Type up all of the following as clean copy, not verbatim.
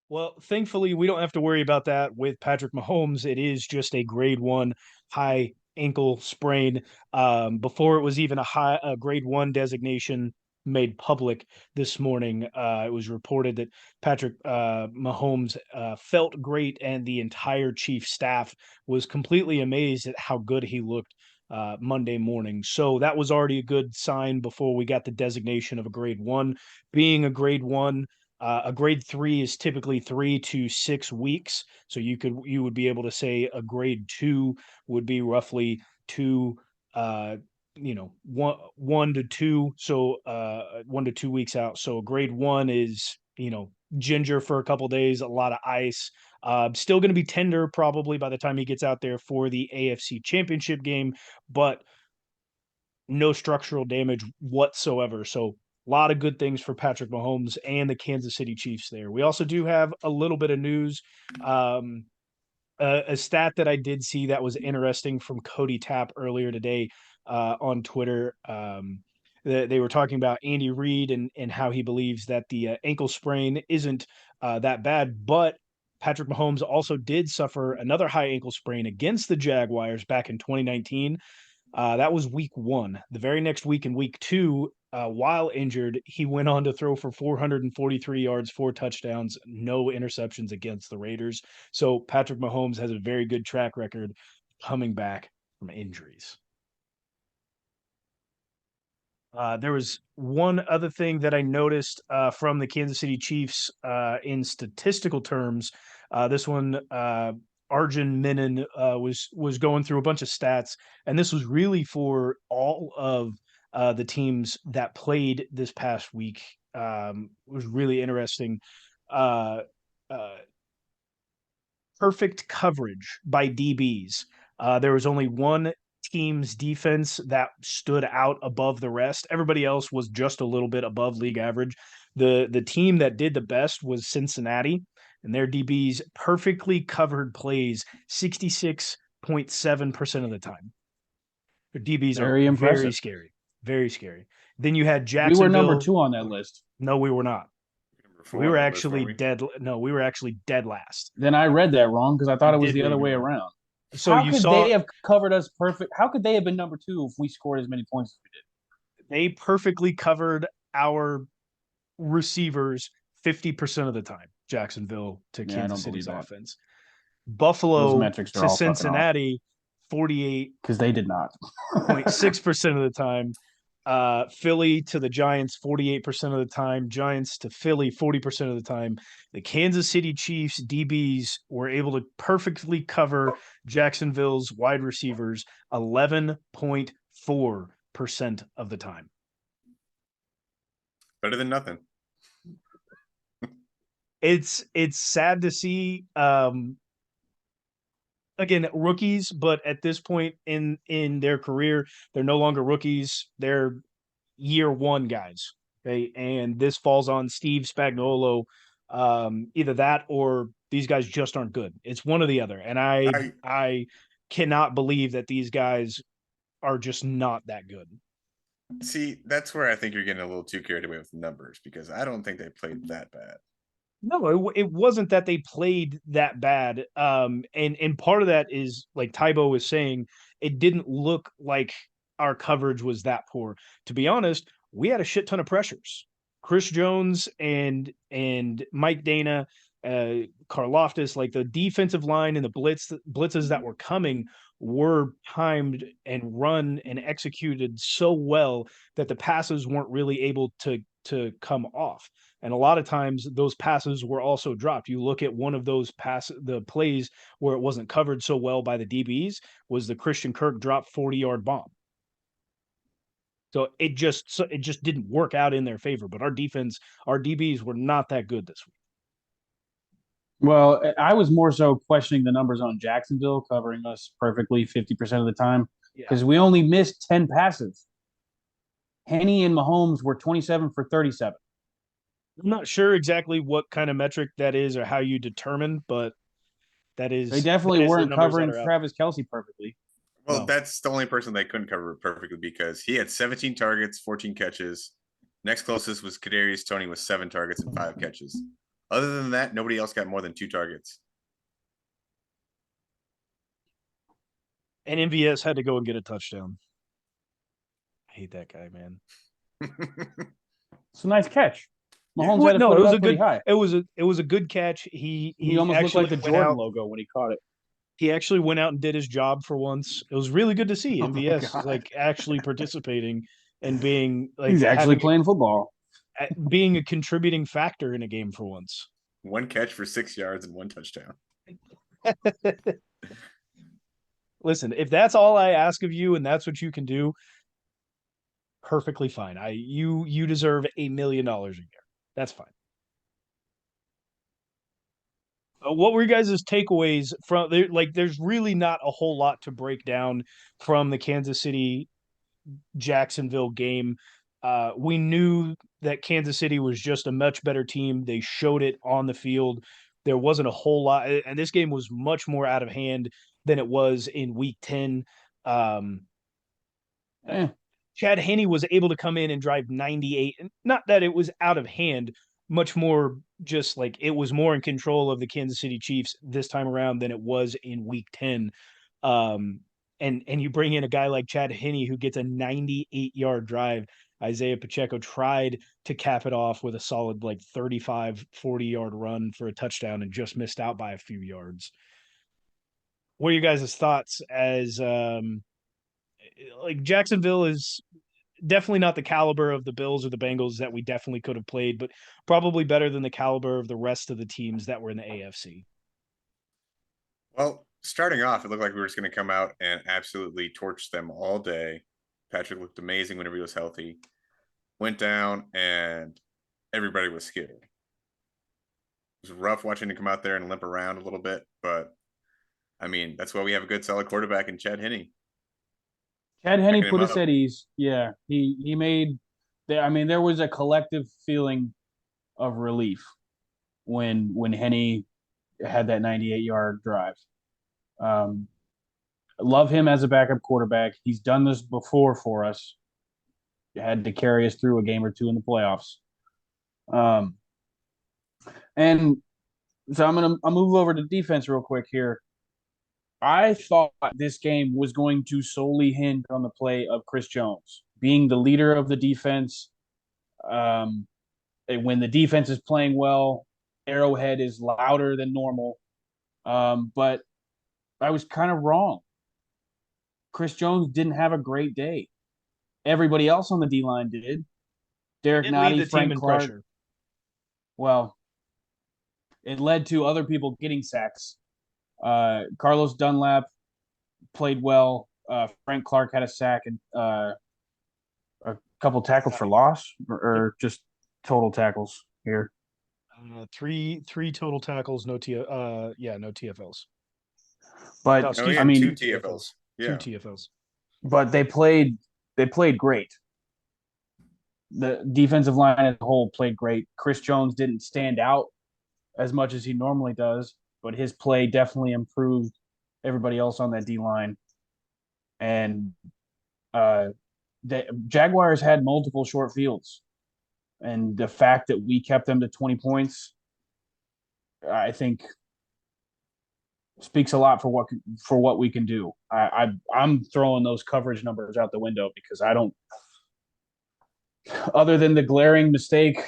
Well, thankfully, we don't have to worry about that with Patrick Mahomes. It is just a grade one high ankle sprain. Before it was even a grade one designation made public this morning, it was reported that Patrick Mahomes felt great, and the entire chief staff was completely amazed at how good he looked Monday morning. So that was already a good sign before we got the designation of a grade one. Being a grade one, a grade three is typically 3 to 6 weeks. So you would be able to say a grade two would be roughly two, one to two. So 1 to 2 weeks out. So grade one is, ginger for a couple days, a lot of ice. Still going to be tender probably by the time he gets out there for the AFC Championship game, but no structural damage whatsoever. So a lot of good things for Patrick Mahomes and the Kansas City Chiefs there. We also do have a little bit of news. A stat that I did see that was interesting from Cody Tapp earlier today on Twitter. They were talking about Andy Reid and how he believes that the ankle sprain isn't that bad, but Patrick Mahomes also did suffer another high ankle sprain against the Jaguars back in 2019. That was week one. The very next week, in week two, while injured, he went on to throw for 443 yards, 4 touchdowns, no interceptions against the Raiders. So Patrick Mahomes has a very good track record coming back from injuries. There was one other thing that I noticed from the Kansas City Chiefs in statistical terms. This one, Arjun Menon was going through a bunch of stats, and this was really for all of the teams that played this past week. It was really interesting. Uh, uh, Perfect coverage by DBs. There was only one team's defense that stood out above the rest. Everybody else was just a little bit above league average. The team that did the best was Cincinnati, and their DBs perfectly covered plays 66.7% of the time. Their DBs are Very very impressive. scary, very scary. Then you had We were number Jacksonville. 2 on that list. No, we were not. Number We four were on that list, actually weren't we? dead. No, we were actually dead last. Then I read that wrong because I You thought it was did the read other it way wrong. around. So How you could saw they have covered us perfect? How could they have been number 2 if we scored as many points as we did? they perfectly covered our receivers 50% of the time, Jacksonville to Yeah, I Kansas don't believe City's that. offense. Those Buffalo metrics are to all fucking off Cincinnati, 48.6% because they did not. of the time. Philly to the Giants, 48% of the time. Giants to Philly, 40% of the time. The Kansas City Chiefs DBs were able to perfectly cover Jacksonville's wide receivers 11.4% of the time. Better than nothing. It's sad to see again rookies, but at this point in their career, they're no longer rookies. They're year one guys. Okay. And this falls on Steve Spagnuolo. Either that or these guys just aren't good. It's one or the other. And I I cannot believe that these guys are just not that good. see. That's where I think you're getting a little too carried away with the numbers because I don't think they played that bad. No, it wasn't that they played that bad. And part of that is like Tybo was saying, it didn't look like our coverage was that poor. To be honest, we had a shit ton of pressures. Chris Jones and Mike Dana, Karloftis, like the defensive line and the blitzes that were coming were timed and run and executed so well that the passes weren't really able to come off. And a lot of times those passes were also dropped. You look at one of those the plays where it wasn't covered so well by the DBs was the Christian Kirk drop 40-yard bomb. So it just didn't work out in their favor. But our defense, our DBs were not that good this week. Well, I was more so questioning the numbers on Jacksonville covering us perfectly 50% of the time Yeah. because we only missed 10 passes. Henne and Mahomes were 27 for 37. I'm not sure exactly what kind of metric that is or how you determine, but that They is definitely that is the weren't numbers that covering are out. Travis Kelsey perfectly. Well, No. that's the only person they couldn't cover perfectly because he had 17 targets, 14 catches. Next closest was Kadarius Toney with 7 targets and 5 catches. Other than that, nobody else got more than 2 targets. And MVS had to go and get a touchdown. I hate that guy, man. It's a nice catch. Mahomes Well, had to no, put it it was up a pretty good. high. It was a good catch. He almost looked like actually the went Jordan out. logo when he caught it. He actually went out and did his job for once. It was really good to see Oh my MVS God. like actually participating and being like He's actually having playing football. being a contributing factor in a game for once. 1 catch for 6 yards and 1 touchdown. Listen, if that's all I ask of you and that's what you can do, perfectly fine. You deserve $1 million a year. That's fine. What were you guys' takeaways from there? Like, there's really not a whole lot to break down from the Kansas City Jacksonville game. We knew that Kansas City was just a much better team. They showed it on the field. There wasn't a whole lot, and this game was much more out of hand than it was in Week 10. Um, Eh, Chad Henne was able to come in and drive 98. Not that it was out of hand, much more just like it was more in control of the Kansas City Chiefs this time around than it was in Week 10. Um, and you bring in a guy like Chad Henne who gets a 98-yard drive. Isaiah Pacheco tried to cap it off with a solid like 35, 40-yard run for a touchdown and just missed out by a few yards. What are you guys' thoughts as like Jacksonville is definitely not the caliber of the Bills or the Bengals that we definitely could have played, but probably better than the caliber of the rest of the teams that were in the AFC. Well, starting off, it looked like we were just going to come out and absolutely torch them all day. Patrick looked amazing whenever he was healthy. Went down, and everybody was scared. It was rough watching him come out there and limp around a little bit, but I mean, that's why we have a good, solid quarterback in Chad Henne. Chad Henne Picking him put us up. at ease. Yeah, he made. I mean, there was a collective feeling of relief when Henne had that 98-yard drive. Um, love him as a backup quarterback. He's done this before for us. Had to carry us through a game or two in the playoffs. And so I'll move over to defense real quick here. I thought this game was going to solely hinge on the play of Chris Jones being the leader of the defense. Um, when the defense is playing well, Arrowhead is louder than normal. But I was kind of wrong. Chris Jones didn't have a great day. Everybody else on the D line did. Derek Didn't lead Nottie, the team Frank in Clark. pressure. Well, it led to other people getting sacks. Carlos Dunlap played well. Frank Clark had a sack and a couple tackles for loss, or just total tackles here. Three total tackles, no TFLs. But No, No, he excuse I had me, two mean, TFLs. two Yeah. TFLs. but they played great. The defensive line as a whole played great. Chris Jones didn't stand out as much as he normally does, but his play definitely improved everybody else on that D line. And the Jaguars had multiple short fields, and the fact that we kept them to 20 points, I think, speaks a lot for what we can do. I'm throwing those coverage numbers out the window because I don't. Other than the glaring mistake,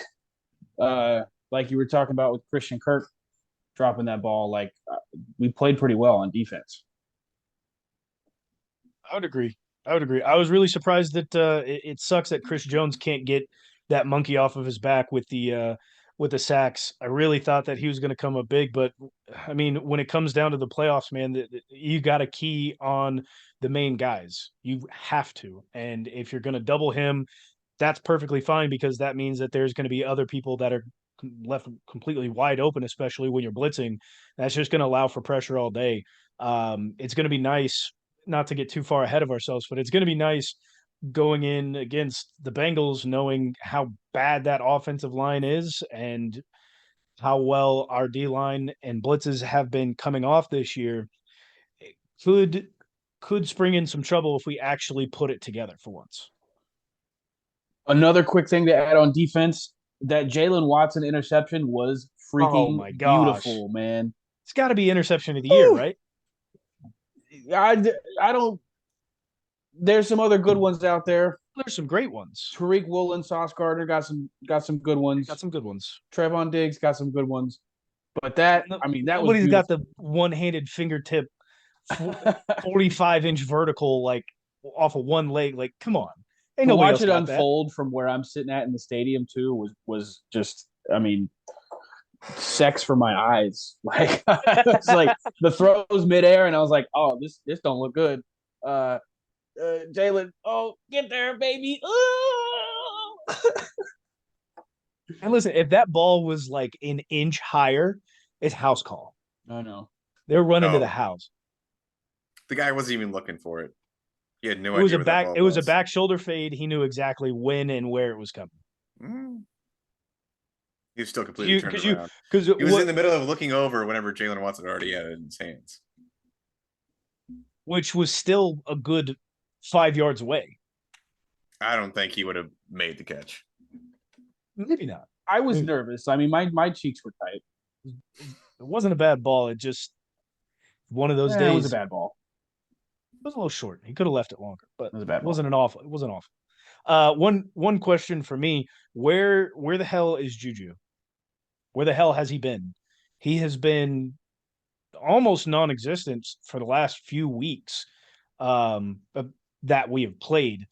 like you were talking about with Christian Kirk dropping that ball, like we played pretty well on defense. I would agree. I would agree. I was really surprised that it sucks that Chris Jones can't get that monkey off of his back with the sacks. I really thought that he was going to come up big, but I mean, when it comes down to the playoffs, man, you got to key on the main guys. You have to, and if you're going to double him, that's perfectly fine because that means that there's going to be other people that are left completely wide open, especially when you're blitzing. That's just going to allow for pressure all day. It's going to be nice not to get too far ahead of ourselves, but it's going to be nice going in against the Bengals, knowing how bad that offensive line is and how well our D line and blitzes have been coming off this year. It could spring in some trouble if we actually put it together for once. Another quick thing to add on defense: that Jalen Watson interception was Oh freaking my gosh. beautiful, man. It's got to be interception of the year, Whew. right? I don't. There's some other good ones out there. There's some great ones. Tariq Woolen, Sauce Gardner got some good Got ones. some good ones. Trevon Diggs got some good ones. But that, No, I mean, that was nobody's got beautiful. the one-handed fingertip 45-inch vertical like off of one leg. Like, come on. Ain't To nobody watch else it got that. unfold from where I'm sitting at in the stadium too was just, I mean, sex for my eyes. Like it's like the throws midair, and I was like, oh, this don't look good. Jalen, oh, get there, baby. And listen, if that ball was like an inch higher, it's house call. I know. They're running to the Oh, house. the guy wasn't even looking for it. He had no It was idea a where that back. ball It was a was. back shoulder fade. He knew exactly when and where it was coming. Mm. He was still completely turned Because around. He was in what, the middle of looking over whenever Jalen Watson already had it in his hands. which was still a good 5 yards away. I don't think he would have made the catch. Maybe not. I was nervous. I mean, my cheeks were tight. It wasn't a bad ball. It just one of those days. It was a bad ball. It was a little short. He could have left it longer, but It was a bad it wasn't an awful. It wasn't awful. One question for me: where the hell is Juju? Where the hell has he been? He has been almost non-existent for the last few weeks that we have played.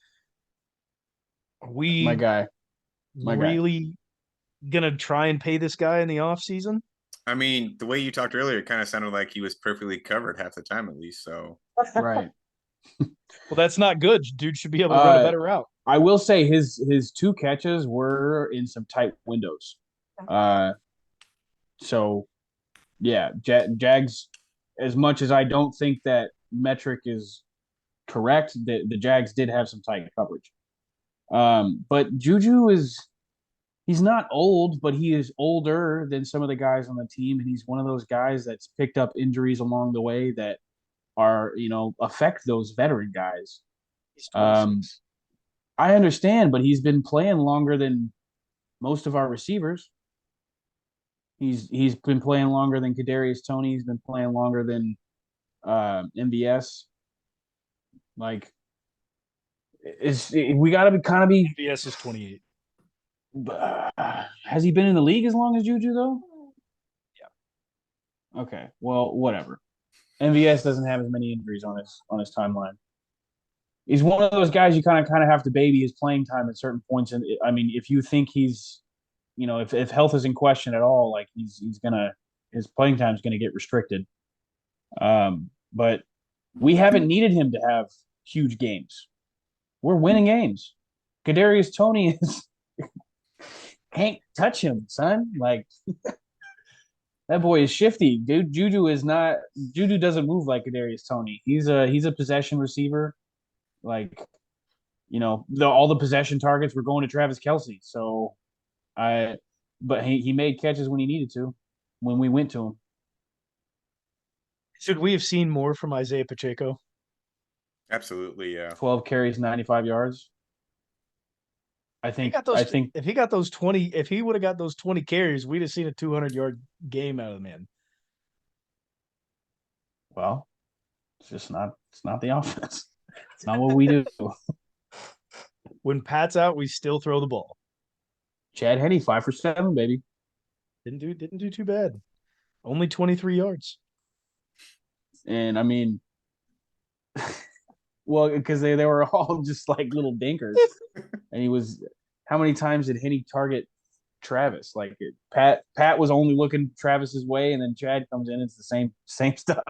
Are My we guy. My guy. really gonna try and pay this guy in the off season? I mean, the way you talked earlier, it kind of sounded like he was perfectly covered half the time at least. So Right. Well, that's not good. Dude should be able to run a better route. I will say his two catches were in some tight windows. So yeah, Jags. As much as I don't think that metric is correct, the Jags did have some tight coverage. But Juju he's not old, but he is older than some of the guys on the team, and he's one of those guys that's picked up injuries along the way that are, affect those veteran guys. He's 26. I understand, but he's been playing longer than most of our receivers. He's been playing longer than Kadarius Toney. He's been playing longer than MVS. Like, we got to kind of be. BS is 28. Has he been in the league as long as Juju though? Yeah. Okay. Well, whatever. MVS doesn't have as many injuries on his timeline. He's one of those guys you kind of have to baby his playing time at certain points. And I mean, if you think he's, if health is in question at all, like his playing time is gonna get restricted. But we haven't needed him to have huge games. We're winning games. Kadarius Toney can't touch him, son. Like that boy is shifty, dude. Juju doesn't move like Kadarius Toney. He's a possession receiver. Like, all the possession targets were going to Travis Kelce. So but he made catches when he needed to, when we went to him. Should we have seen more from Isaiah Pacheco? absolutely, yeah. 12 carries, 95 yards. I think If he got those 20, if he would have got those 20 carries, we'd have seen a 200-yard game out of the man. Well, it's not the offense. It's not what we do. When Pat's out, we still throw the ball. Chad Henne, 5 for 7, baby. Didn't do too bad. Only 23 yards. And I mean, well, because they were all just like little dinkers. And how many times did Henne target Travis? Like Pat was only looking Travis's way, and then Chad comes in, it's the same stuff.